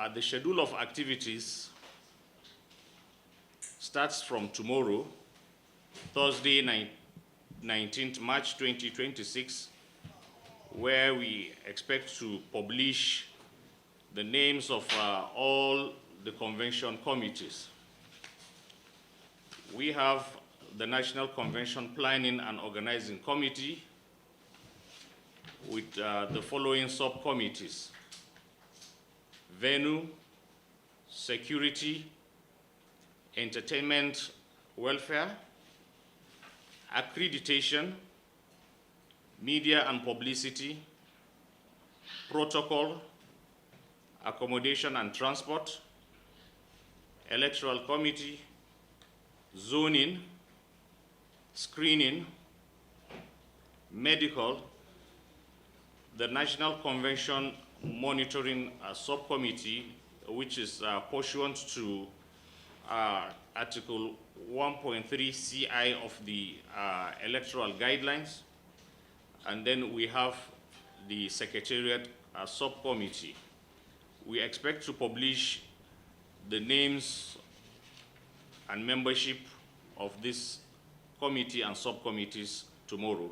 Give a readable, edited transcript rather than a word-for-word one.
The schedule of activities starts from tomorrow, Thursday, 19th March 2026, where we expect to publish the names of all the convention committees. We have the National Convention Planning and Organizing Committee with the following subcommittees: venue, security, entertainment, welfare, accreditation, media and publicity, protocol, accommodation and transport, electoral committee, zoning, screening, medical, the National Convention Monitoring Subcommittee, which is pursuant to Article 1.3 CI of the electoral guidelines. And then we have the Secretariat Subcommittee. We expect to publish the names and membership of this committee and subcommittees tomorrow.